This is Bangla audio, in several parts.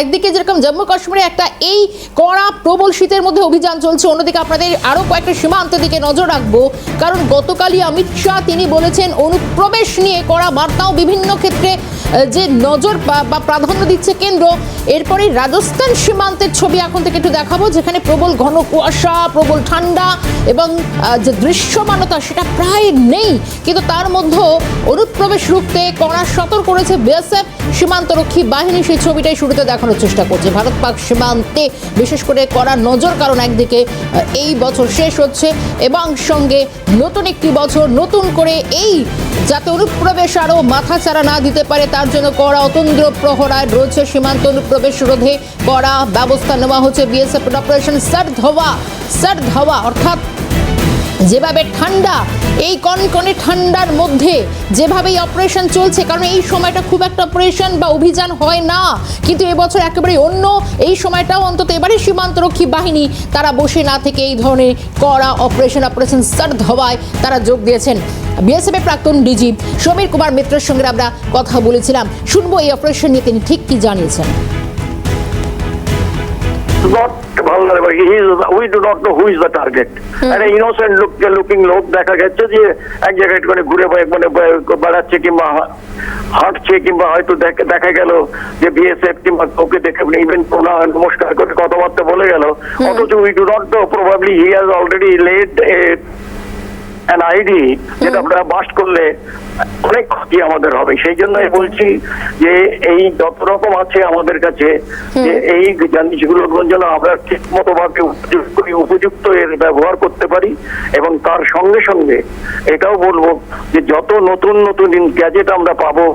একদিকে যেরকম জম্মু কাশ্মীরে একটা এই কড়া প্রবল শীতের মধ্যে অভিযান চলছে, অন্যদিকে আপনাদের আরো কয়েকটা সীমান্তের দিকে নজর রাখবো, কারণ গতকালই অমিত শাহ তিনি বলেছেন অনুপ্রবেশ নিয়ে কড়া বার্তাও বিভিন্ন ক্ষেত্রে যে নজর বা প্রাধান্য দিচ্ছে কেন্দ্র। এরপরে রাজস্থান সীমান্তের ছবি এখন থেকে একটু দেখাবো, যেখানে প্রবল ঘন কুয়াশা, প্রবল ঠান্ডা এবং যে দৃশ্যমানতা সেটা প্রায় নেই, কিন্তু তার মধ্যেও অনুপ্রবেশ রুখতে কড়া সতর্ক করেছে বিএসএফ সীমান্তরক্ষী বাহিনী। সেই ছবিটাই শুরুতে দেখানোর চেষ্টা করছে। ভারত পাক সীমান্তে বিশেষ করে কড়া নজর, কারণ একদিকে এই বছর শেষ হচ্ছে এবং সঙ্গে নতুন একটি বছর, নতুন করে এই যাতে অনুপ্রবেশ আরও মাথাচাড়া না দিতে পারে তার জন্য কড়া অতন্দ্র প্রহরায় রয়েছে। সীমান্ত অনুপ্রবেশ রোধে কড়া ব্যবস্থা নেওয়া হচ্ছে। বিএসএফ অপারেশন সার্দ হাওয়া অর্থাৎ যেভাবে ঠান্ডা, এই কনকনে ঠান্ডার মধ্যে যেভাবে এই অপারেশন চলছে, কারণ এই সময়টা খুব একটা অপারেশন বা অভিযান হয় না, কিন্তু এবছর একেবারে অন্য। এই সময়টাও অন্তত এবারে সীমান্তরক্ষী বাহিনী তারা বসে না থেকে এই ধরনের কড়া অপারেশন সার্দ হাওয়ায় তারা যোগ দিয়েছেন। বিএসএফের প্রাক্তন ডিজি সমীর কুমার মিত্রের সঙ্গে আমরা কথা বলেছিলাম, শুনবো এই অপারেশন নিয়ে তিনি ঠিক কি জানিয়েছেন। Not vulnerable. We do not know who is the target. And an innocent looking লোক দেখা গেছে যে এক জায়গায় মানে ঘুরে মানে বেড়াচ্ছে কিংবা হাঁটছে, কিংবা হয়তো দেখা গেল যে বিএসএফ কিংবা ওকে দেখে ইভেন নমস্কার করে কথাবার্তা বলে গেল, অথচ we do not know probably he has already led an ID যেটা আমরা বাস্ট করলে অনেক ক্ষতি আমাদের হবে। সেই জন্যই বলছি যে এই যত রকম আছে আমাদের কাছে, যে এই জিনিসগুলোর জন্য আমরা ঠিক মতো ভাবে উপযুক্ত এর ব্যবহার করতে পারি। এবং তার সঙ্গে সঙ্গে এটাও বলবো যে যত নতুন নতুন গ্যাজেট আমরা পাবো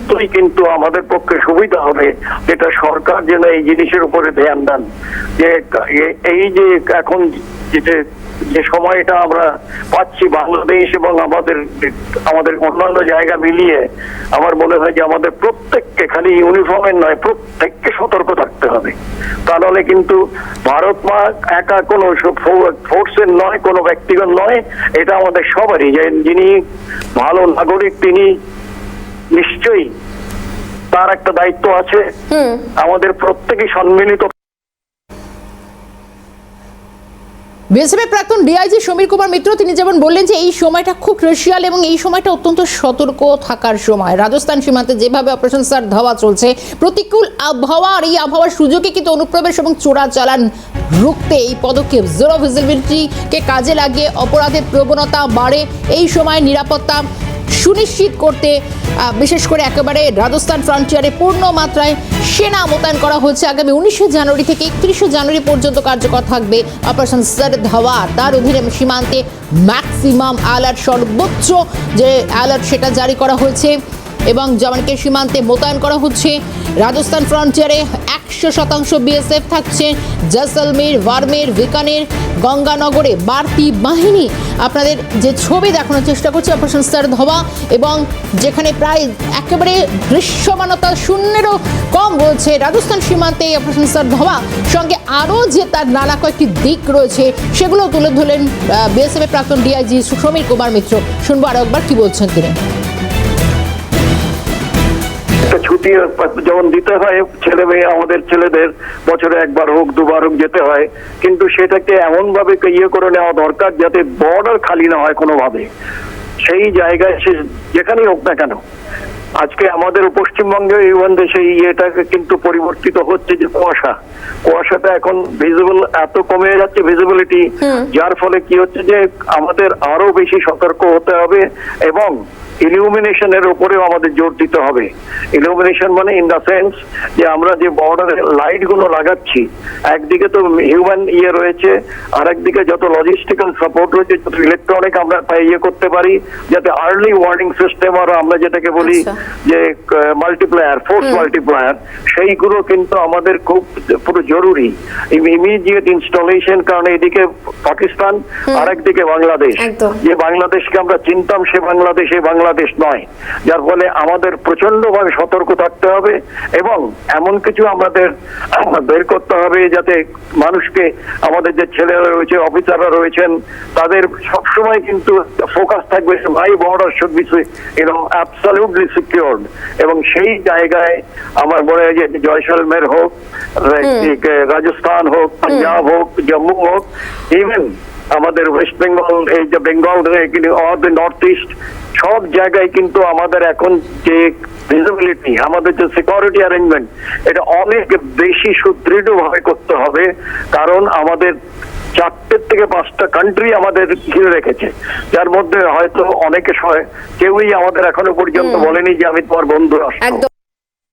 ততই কিন্তু আমাদের পক্ষে সুবিধা হবে, যেটা সরকার যেন এই জিনিসের উপরে ধ্যান দেন। যে এই যে এখন যে সময়টা আমরা পাচ্ছি বাংলাদেশ এবং আমাদের অন্যান্য জায়গা মিলিয়ে, আমার মনে হয় যে আমাদের প্রত্যেককে, খালি ইউনিফর্মের নয়, প্রত্যেককে সতর্ক থাকতে হবে। তা নাহলে কিন্তু ভারত মা একা কোনো ফোর্সের নয়, কোনো ব্যক্তিগত নয়, এটা আমাদের সবারই। যে যিনি ভালো নাগরিক তিনি নিশ্চয়ই তার একটা দায়িত্ব আছে, আমাদের প্রত্যেকেই সম্মিলিত। বিএসএফের প্রাক্তন ডিআইজি সমীর কুমার মিত্র তিনি যেমন বললেন যে এই সময়টা খুব ক্রুশিয়াল এবং এই সময়টা অত্যন্ত সতর্ক থাকার সময়। রাজস্থান সীমান্তে যেভাবে অপারেশন সার্দ হাওয়া চলছে, প্রতিকূল আবহাওয়া, আর এই আবহাওয়ার সুযোগে কিন্তু অনুপ্রবেশ এবং চোরাচালান রুখতে এই পদক্ষেপ, জিরো ভিজিবিলিটিকে কাজে লাগিয়ে অপরাধের প্রবণতা বাড়ে। এই সময় নিরাপত্তা সুনিশ্চিত করতে বিশেষ করে একেবারে রাজস্থান ফ্রন্টিয়ারে পূর্ণ মাত্রায় সেনা মোতায়েন করা হচ্ছে। আগামী 19শে জানুয়ারি থেকে 31শে জানুয়ারি পর্যন্ত কার্যকর থাকবে অপারেশন সার্দ হাওয়া। তার অধীনে সীমান্তে ম্যাক্সিমাম অ্যালার্ট, সর্বোচ্চ যে অ্যালার্ট সেটা জারি করা হয়েছে এবং জওয়ানকে সীমান্তে মোতায়েন করা হচ্ছে। রাজস্থান ফ্রন্টিয়ারে 100% বিএসএফ থাকছে। জয়সলমের, বার্মের, বিকানের, গঙ্গানগরে বাড়তি বাহিনী। আপনাদের যে ছবি দেখানোর চেষ্টা করছে অপারেশন সার্দ হাওয়া, এবং যেখানে প্রায় একেবারে দৃশ্যমানতা শূন্যেরও কম রয়েছে রাজস্থান সীমান্তে এই অপারেশন সার্দ হাওয়া। সঙ্গে আরও যে তার নানা কয়েকটি দিক রয়েছে সেগুলো তুলে ধরলেন বিএসএফের প্রাক্তন ডিআইজি সমীর কুমার মিত্র। শুনবো আরো একবার কি বলছেন তিনি। ছুটি যেমন দিতে হয় ছেলে মেয়ে, আমাদের ছেলেদের বছরে একবার হোক দুবার হোক যেতে হয়, কিন্তু সেটাকে এমন ভাবে ইয়ে করে নেওয়া দরকার যাতে বর্ডার খালি না হয় কোনোভাবে। সেই জায়গায় সে যেখানেই হোক না কেন, আজকে আমাদের পশ্চিমবঙ্গে ইভেন দেশে ইয়েটাকে কিন্তু পরিবর্তিত হচ্ছে যে কুয়াশাটা এখন ভিজিবল এত কমে যাচ্ছে ভিজিবিলিটি, যার ফলে কি হচ্ছে যে আমাদের আরো বেশি সতর্ক হতে হবে এবং ইলুমিনেশনের উপরেও আমাদের জোর দিতে হবে। ইলুমিনেশন মানে ইন দ্য সেন্স যে আমরা যে বর্ডারে লাইট গুলো লাগাচ্ছি, একদিকে তো হিউম্যান ইয়ে রয়েছে, আর একদিকে যত লজিস্টিক্যাল সাপোর্ট রয়েছে, যত ইলেকট্রনিক আমরা ইয়ে করতে পারি, যাতে আর্লি ওয়ার্নিং সিস্টেম, আর আমরা যেটাকে বলি যে মাল্টিপ্লায়ার, ফোর্স মাল্টিপ্লায়ার, সেইগুলো কিন্তু আমাদের খুব পুরো জরুরি। ইমিডিয়েট ইনস্টলেশন, কারণ এদিকে পাকিস্তান আর একদিকে বাংলাদেশ। যে বাংলাদেশকে আমরা চিনতাম সে বাংলাদেশ বাংলাদেশ নয়, যার ফলে আমাদের প্রচন্ডভাবে সতর্ক থাকতে হবে এবং এমন কিছু আমাদের বের করতে হবে যাতে মানুষকে, আমাদের যে ছেলেরা রয়েছে, অফিসাররা রয়েছেন, তাদের সবসময় কিন্তু ফোকাস থাকবে my border should be absolutely secured. এবং সেই জায়গায় আমার মনে হয় যে জয়সলমের হোক, রাজস্থান হোক, পাঞ্জাব হোক, জম্মু হোক, ইভেন আমাদের ওয়েস্ট বেঙ্গল, এই যে বেঙ্গল নর্থ ইস্ট, সব জায়গায় কিন্তু আমাদের এখন যে ভিজিবিলিটি, আমাদের যে সিকিউরিটি অ্যারেঞ্জমেন্ট, এটা অনেক বেশি সুদৃঢ়ভাবে করতে হবে। কারণ আমাদের 4 থেকে 5টা কান্ট্রি আমাদের ঘিরে রেখেছে, যার মধ্যে হয়তো অনেকে কেউই আমাদের এখনো পর্যন্ত বলেনি যে আমি তোমার বন্ধু রাষ্ট্র।